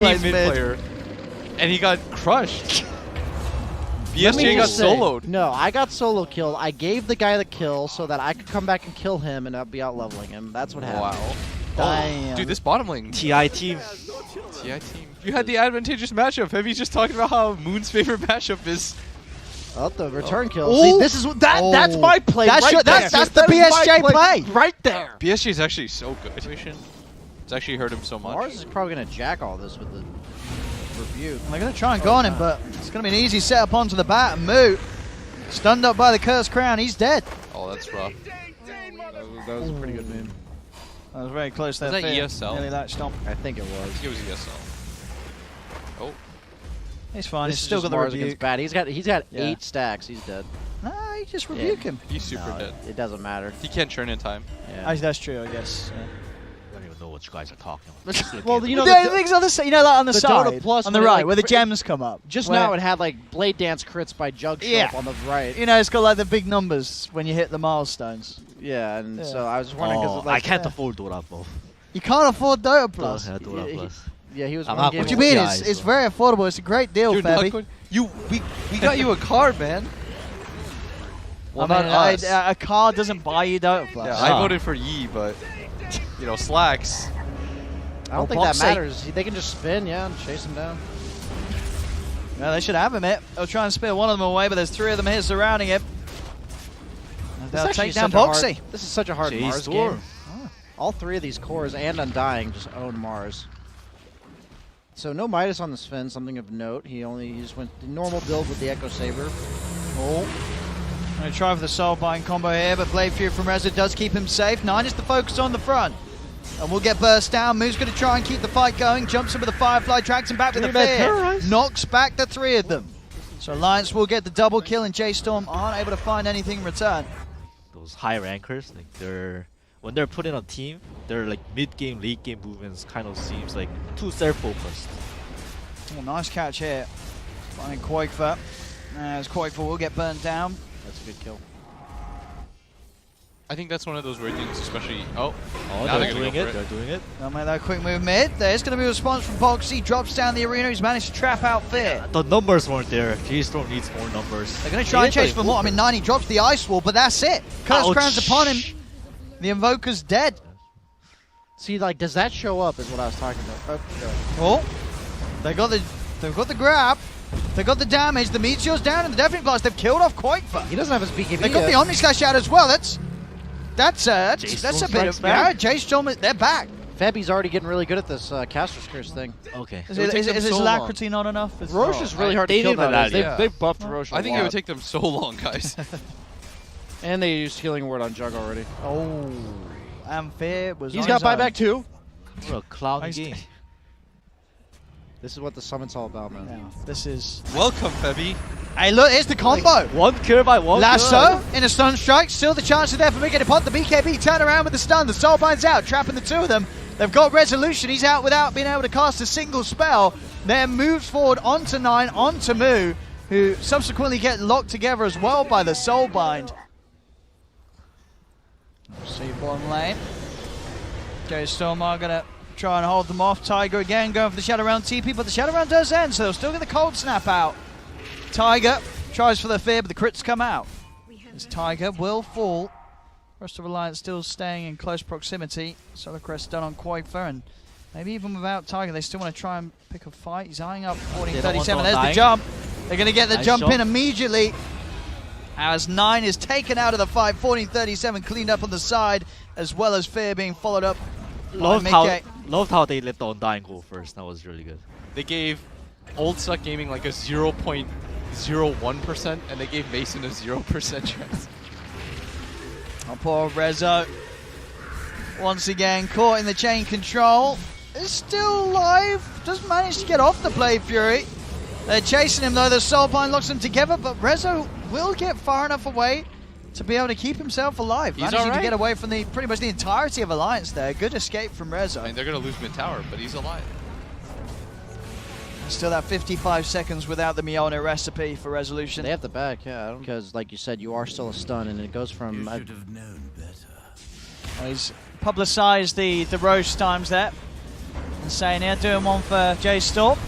mid player, and he got crushed. BSJ got soloed. No, I got solo killed. I gave the guy the kill so that I could come back and kill him and I'd be out leveling him. That's what happened. Wow. Damn. Oh, dude, this bottom lane. TI team. TI team. You had the advantageous matchup. Heavy's just talking about how Moon's favorite matchup is. Oh, the return kill. Ooh. See, this is that's my play. That's right there. that's the BSJ play. right there. BSJ is actually so good. It's actually hurt him so much. Mars is probably gonna jack all this with the rebuke. They're going to try and go on him, but it's going to be an easy setup onto the bat. And Moo, stunned up by the Cursed Crown, he's dead. Oh, that's rough. That was a pretty good move. That was very close there. Was that Fear. ESL? Nearly that stomp. I think it I was. think it was ESL. Oh. He's fine. This He's is still just got the Mars rebuke. against bat. He's got Yeah. 8 stacks. He's dead. Nah, you just rebuke him. He's super dead. It doesn't matter. He can't churn in time. Yeah. That's true, I guess. Yeah. I don't even know what you guys are talking about. Well, you know, the things on the side, like on the, the side, Dota Plus on the when it, right, like, where the gems come up. just where, now it had like Blade Dance crits by Jug show up on the right. You know, it's got like the big numbers when you hit the milestones. Yeah, and Yeah. so I was wondering because I can't afford Dota Plus. You can't afford Dota Plus. Dota Plus. Yeah, he was. I'm one not game What do you Well, mean? yeah, It's so- very affordable. It's a great deal, Dude, Fabby. we got you a card, man. Well, not us. A card doesn't buy you Dota Plus. Yeah, I voted for Yi, but you know, Slacks. I don't think Boxy. that matters. They can just spin, yeah, and chase him down. Yeah, they should have him it. They'll try and spear one of them away, but there's 3 of them here surrounding him. And This they'll actually take is down such a Boxy. hard- This is such a hard Mars j.storm. game. All 3 of these cores and Undying just own Mars. So no Midas on the Sven, something of note. He just went the normal build with the Echo Saber. Oh. Going to try for the Soulbind combo here, but Blade Fury from Reza does keep him safe. 9 is the focus on the front. And we'll get burst down. Moo's going to try and keep the fight going. Jumps in with the Firefly, drags him back with the Fear. Knocks back the 3 of them. So Alliance will get the double kill, and j.storm aren't able to find anything in return. Those high rankers, like when they're put in a team, their like mid-game, late-game movements kind of seems like too self-focused. Oh, nice catch here. Finding Quakefoot. As Quakefoot will get burnt down. That's a good kill. I think that's one of those weird things, especially. Oh, Oh, now they're gonna doing go it. for They're doing it. They'll make that quick move mid. There's going to be a response from Boxy. Drops down the arena. He's managed to trap out Fear. The numbers weren't there. j.storm needs more numbers. They're going to try and chase for more. I mean, 90 drops the Ice Wall, but that's it. Curse Ouch. Crown's upon him. The Invoker's dead. See, like, does that show up? Is what I was talking about. Oh, they've got the grab. They got the damage. The Meteor's down and the Deafening Blast. They've killed off Quakefoot. He doesn't have his BKB. They got the Omni Slash out as well. That's a j.storm bit strikes of back. j.storm. They're back. Febby's already getting really good at this Caster's Curse thing. Okay. Is It would take them his so long. alacrity not enough? Roche is really hard to They kill did that, nowadays. yeah. They've buffed Roche a I think it would lot. take them so long, guys. And they used Healing Word on Jug already. Oh, and Fear was. He's on got his own. buyback too. What a clown Nice. game. This is what the summit's all about, man. Yeah, this is. Welcome, Febby. Hey, look, here's the combo. One kill by one. Lasso in a stun strike. Still the chance there for making a pot. The BKB turn around with the stun. The Soulbind's out, trapping the 2 of them. They've got Resolution. He's out without being able to cast a single spell. Then moves forward onto 9, onto Moo, who subsequently get locked together as well by the Soulbind. See bottom lane. j.storm are going to try and hold them off. Tiger again going for the Shadow Round TP, but the Shadow Round does end, so they'll still get the Cold Snap out. Tiger tries for the Fear, but the crits come out. This Tiger will fall. Rest of Alliance still staying in close proximity. Solar Crest done on Quakefoot, and maybe even without Tiger, they still want to try and pick a fight. He's eyeing up 14-37. There's the jump. They're going to get the Nice jump in jump. immediately. As 9 is taken out of the fight. 14-37 cleaned up on the side, as well as Fear being followed up. Loved by how they let the Undying go first. That was really good. They gave Old Suck Gaming like a 0.01%, and they gave Mason a 0% chance. Oh, poor Rezo. Once again, caught in the chain control. Is still alive. Does manage to get off the Blade Fury. They're chasing him though. The Soulbind locks them together, but Rezo will get far enough away to be able to keep himself alive. He's Managing to alright. get away from pretty much the entirety of Alliance there. Good escape from Rezo. I mean, they're gonna lose mid tower, but he's alive. Still that 55 seconds without the Mjolnir recipe for Resolution. They have the back, yeah. Because, like you said, you are still a stun, and it goes from. You should have known better. He's publicised the Roche times there. Insania doing one for j.storm.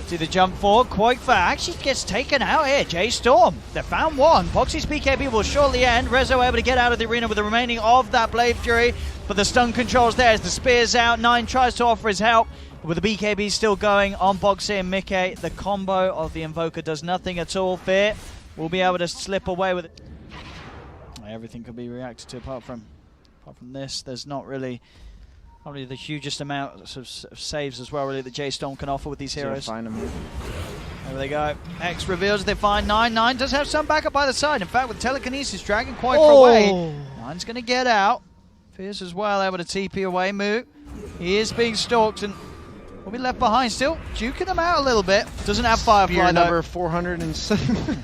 See the jump forward. Quoifer actually gets taken out here. j.storm, they found one. Boxy's BKB will shortly end. Rezo able to get out of the arena with the remaining of that Blade Fury, but the stun controls there as the spear's out. Nine tries to offer his help, but with the BKB still going on Boxy and Mickey, the combo of the Invoker does nothing at all. Fear will be able to slip away with it. Everything could be reacted to apart from this. There's not really the hugest amount of saves as well, really, that j.storm can offer with these heroes. Find him here. There they go. X reveals they find Nine. Nine does have some backup by the side. In fact, with telekinesis dragging Quoifer away, Nine's going to get out. Fierce as well, able to TP away. Moo, he is being stalked and will be left behind. Still duking them out a little bit. Doesn't have Firefly though. Number 407.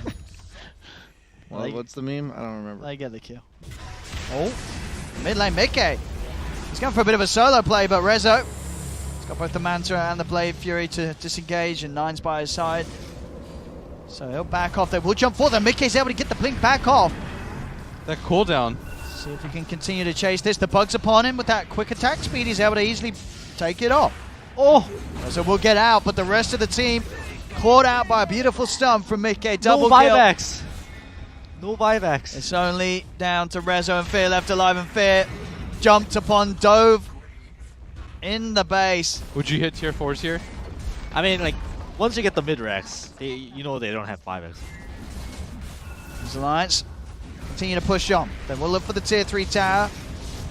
Well, what's the meme? I don't remember. They get the kill. Oh, mid lane Mickey. He's going for a bit of a solo play, but Rezo, he's got both the Manta and the Blade Fury to disengage, and Nine's by his side. So he'll back off. They will jump forward. Mickey's able to get the blink back off. That cooldown. See if he can continue to chase this. The bug's upon him with that quick attack speed. He's able to easily take it off. Oh, Rezo will get out, but the rest of the team caught out by a beautiful stun from Mickey. Double no kill. buybacks. No buybacks. It's only down to Rezo and Fear left alive, and Fear jumped upon, dove in the base. Would you hit tier 4s here? I mean, like, once you get the mid-racks, you know they don't have buybacks. These Alliance continue to push on. Then we'll look for the tier 3 tower.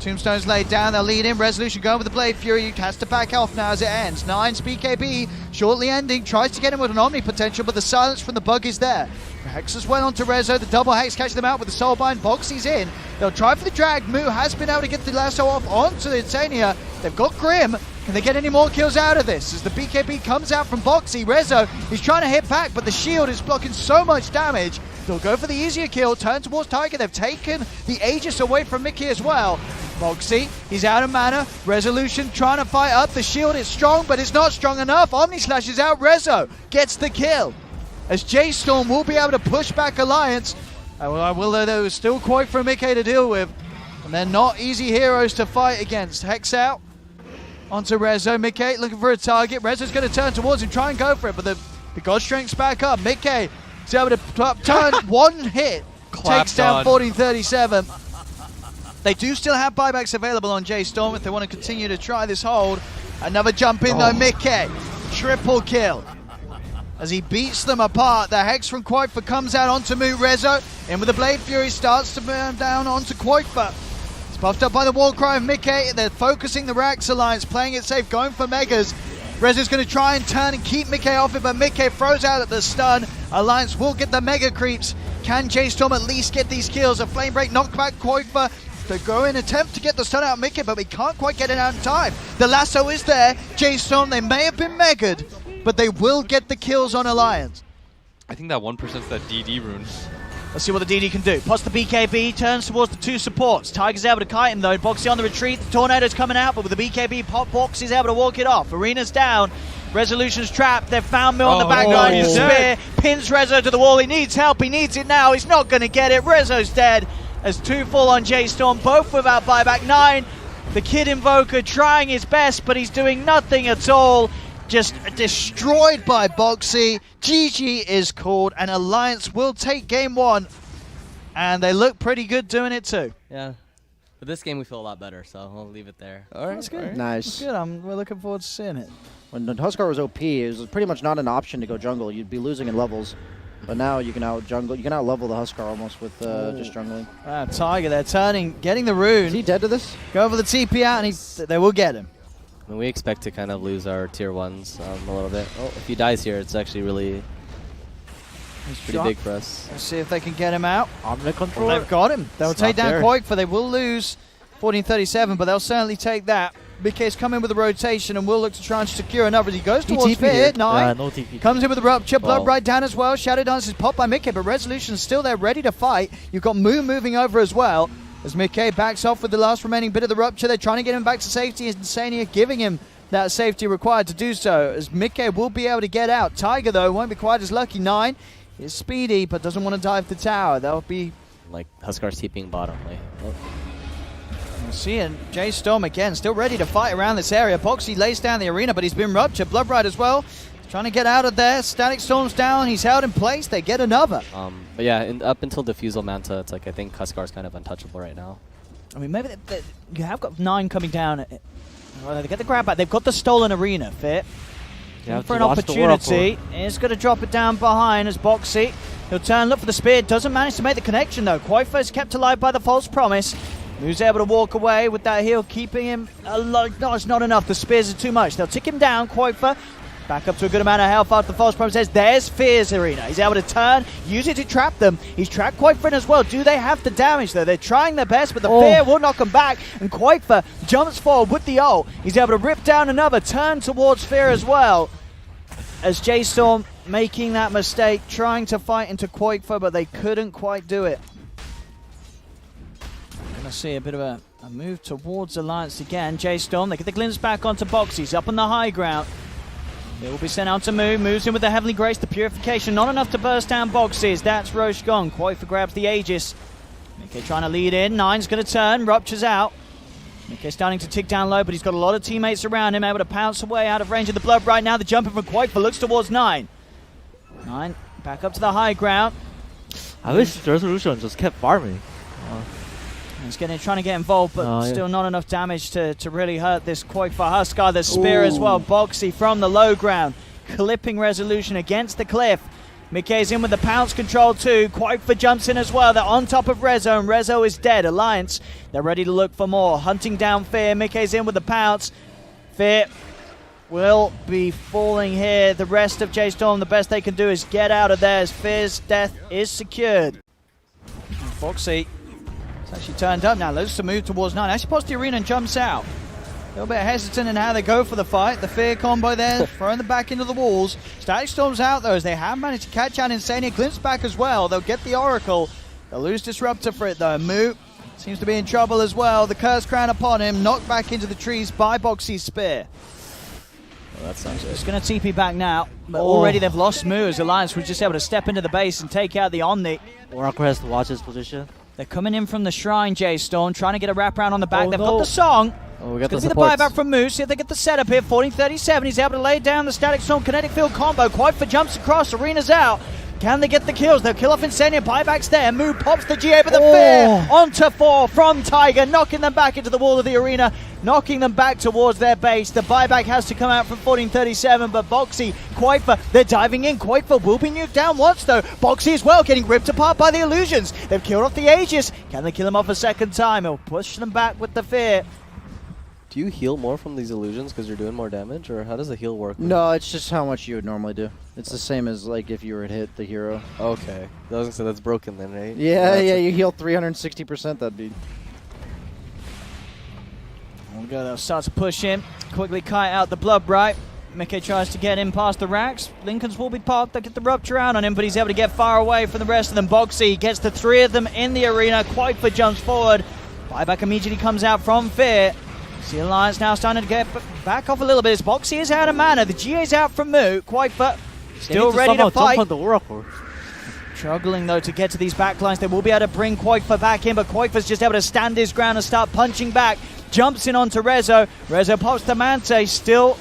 Tombstone's laid down, they'll lead in. Resolution going with the Blade Fury, has to back off now as it ends. Nine's BKB shortly ending, tries to get him with an Omni potential, but the silence from the bug is there. Hex as well onto Rezo, the double Hex catches them out with the Soulbind. Boxy's in, they'll try for the drag. Moo has been able to get the lasso off onto the Insania. They've got Grim. Can they get any more kills out of this? As the BKB comes out from Boxy, Rezo, he's trying to hit back, but the shield is blocking so much damage. They'll go for the easier kill, turn towards Tiger. They've taken the Aegis away from Mickey as well. Boxy, he's out of mana. Resolution trying to fight up. The shield is strong, but it's not strong enough. Omni Slash is out. Rezo gets the kill. As j.storm will be able to push back Alliance. There was still quite for Mickey to deal with. And they're not easy heroes to fight against. Hex out onto Rezo. Mickey looking for a target. Rezo's going to turn towards him, try and go for it, but the God Strength's back up. Mickey is able to turn one hit. Takes down 1437. They do still have buybacks available on j.storm if they want to continue to try this hold. Another jump in though, Mickey. Triple kill. As he beats them apart, the Hex from Quoifer comes out onto Moo. Rezo in with the Blade Fury, starts to burn down onto Quoifer. It's buffed up by the Warcry of Mickey. They're focusing the Rax Alliance, playing it safe, going for Megas. Rezo's going to try and turn and keep Mickey off it, but Mickey throws out at the stun. Alliance will get the Mega Creeps. Can j.storm at least get these kills? A Flame Break knocked back Quoifer. They go in attempt to get the stun out of Mickey, but we can't quite get it out in time. The lasso is there. j.storm, they may have been Mega'd, but they will get the kills on Alliance. I think that 1%'s that DD rune. Let's see what the DD can do. Plus the BKB turns towards the two supports. Tiger's able to kite him though. Boxy on the retreat. The Tornado's coming out, but with the BKB pop, Boxy's able to walk it off. Arena's down. Resolution's trapped. They've found Mill on the back line. The spear pins Rezo to the wall. He needs help. He needs it now. He's not going to get it. Rezo's dead. As two fall on j.storm, both without buyback. Nine, the Kid Invoker trying his best, but he's doing nothing at all. Just destroyed by Boxy. GG is called, and Alliance will take game one. And they look pretty good doing it too. Yeah. But this game we feel a lot better, so I'll leave it there. All right, that's good. Right. Nice. That's good. We're looking forward to seeing it. When Huskar was OP, it was pretty much not an option to go jungle. You'd be losing in levels. But now you can out jungle. You can out level the Huskar almost with just jungling. Tiger, they're turning, getting the rune. Is he dead to this? Go for the TP out, and they will get him. I mean, we expect to kind of lose our tier 1s a little bit. Oh, if he dies here, it's actually really pretty big for us. Let's see if they can get him out. Omni control. They've got him. They'll It's take not down there. Quoifer. They will lose 1437, but they'll certainly take that. BK's come in with a rotation and will look to try and secure another. He goes towards Fear. Nine. No TP. Comes in with a rupture. Blood Well. right down as well. Shadow Dance is popped by Mickey, but Resolution's still there ready to fight. You've got Moo moving over as well. As Mickey backs off with the last remaining bit of the rupture, they're trying to get him back to safety. Insania giving him that safety required to do so, as Mickey will be able to get out. Tiger, though, won't be quite as lucky. Nine is speedy, but doesn't want to dive the tower. That'll be... Like, Huskar's TPing bottom. Like, oh. Seeing j.storm again, still ready to fight around this area. Boxy lays down the arena, but he's been ruptured. Bloodbride as well, trying to get out of there. Static Storm's down, he's held in place, they get another. But yeah, up until Diffusal Manta, it's like I think Kuskar's kind of untouchable right now. I mean, maybe you have got 9 coming down. Well, they get the grab back, they've got the stolen arena, Fit. For an opportunity, he's going to drop it down behind as Boxy. He'll turn, look for the spear, doesn't manage to make the connection though. Quaifa is kept alive by the false promise. Who's able to walk away with that heal, keeping him alive. No, it's not enough. The spears are too much. They'll tick him down. Quaifa back up to a good amount of health after the false promise says, there's Fear's arena. He's able to turn, use it to trap them. He's trapped Quaifa in as well. Do they have the damage though? They're trying their best, but the Fear will knock him back. And Quaifa jumps forward with the ult. He's able to rip down another, turn towards Fear as well. As j.storm making that mistake, trying to fight into Quaifa, but they couldn't quite do it. Gonna see a bit of a move towards Alliance again. j.storm, they get the glimpse back onto Boxy. He's up on the high ground. They will be sent out to move. Moves in with the Heavenly Grace. The Purification not enough to burst down Boxes. That's Roche gone. Quaifa grabs the Aegis. Mickey trying to lead in. Nine's going to turn. Ruptures out. Mickey starting to tick down low, but he's got a lot of teammates around him, able to pounce away out of range of the blood right now. The jumping from Quaifa looks towards Nine. Nine back up to the high ground. I wish the Resolution just kept farming. He's trying to get involved, but still not enough damage to really hurt this Quaifa Huskar. The spear as well. Boxy from the low ground, clipping Resolution against the cliff. Mickey's in with the pounce control too. Quaifa jumps in as well. They're on top of Rezo, and Rezo is dead. Alliance, they're ready to look for more. Hunting down Fear. Mickey's in with the pounce. Fear will be falling here. The rest of j.storm, the best they can do is get out of there as Fear's death is secured. Boxy actually turned up now, looks to move towards Nine. Actually pops the arena and jumps out. A little bit hesitant in how they go for the fight. The Fear combo there, throwing them back into the walls. Static Storm's out though, as they have managed to catch out Insania. Glimpse back as well. They'll get the Oracle. They'll lose Disruptor for it though. Moo seems to be in trouble as well. The Curse Crown upon him, knocked back into the trees by Boxy's spear. Well, that sounds good. It's going to TP back now, but already they've lost Moo as Alliance was just able to step into the base and take out the Omni. Oracle has to watch his position. They're coming in from the shrine, j.storm, trying to get a wraparound on the back. They've got the song. Oh, we got the the buyback from Moose. See if they get the setup here. 14:37. He's able to lay down the Static Storm kinetic field combo. Quaifa jumps across. Arena's out. Can they get the kills? They'll kill off Insania. Buyback's there. Moo pops the GA, but the Fear onto 4 from Tiger, knocking them back into the wall of the arena, knocking them back towards their base. The buyback has to come out from 14:37, but Boxy, Quaifa, they're diving in. Quaifa will be nuked down once, though. Boxy as well, getting ripped apart by the illusions. They've killed off the Aegis. Can they kill him off a second time? He'll push them back with the Fear. Do you heal more from these illusions because you're doing more damage, or how does the heal work? No, it's just how much you would normally do. It's the same as like if you were to hit the hero. Okay. I was gonna say that's broken then, right? Yeah, you heal 360%, that'd be... We'll go, they'll start to push in. Quickly kite out the blood bright. Mickey tries to get in past the racks. Lincoln's will be popped. They'll get the rupture out on him, but he's able to get far away from the rest of them. Boxy gets the 3 of them in the arena. Quaifa jumps forward. Buyback immediately comes out from Fear. See Alliance now starting to get back off a little bit. As Boxy is out of mana. The GA's out from Moo. Quaifa still ready to fight. Jump on the Oracle. Struggling though to get to these backlines. They will be able to bring Quaifa back in, but Quaifa's just able to stand his ground and start punching back. Jumps in onto Rezo. Rezo pops the Mante, still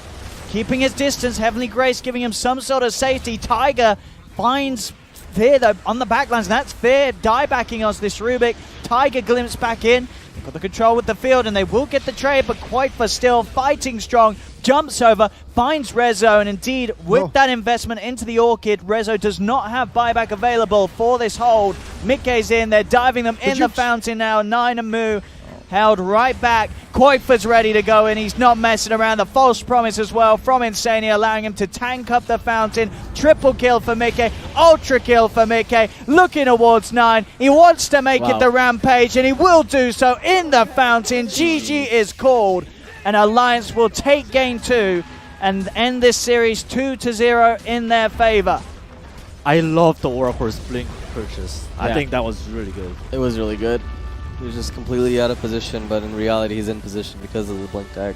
keeping his distance. Heavenly Grace giving him some sort of safety. Tiger finds Fear though on the backlines. That's Fear die backing us this Rubik. Tiger glimpse back in. They've got the control with the field and they will get the trade, but Quaifa still fighting strong. Jumps over, finds Rezo, and indeed with that investment into the Orchid, Rezo does not have buyback available for this hold. Mickey's in, they're diving them in the fountain now. Nine and Moo held right back. Quaifa's ready to go in. He's not messing around. The false promise as well from Insania, allowing him to tank up the fountain. Triple kill for Mickey. Ultra kill for Mickey. Looking towards Nine. He wants to make it the Rampage, and he will do so in the fountain. GG is called, and Alliance will take game 2 and end this series 2-0 in their favor. I love the Oracle's Blink purchase. I think that was really good. It was really good. He was just completely out of position, but in reality he's in position because of the blink dagger.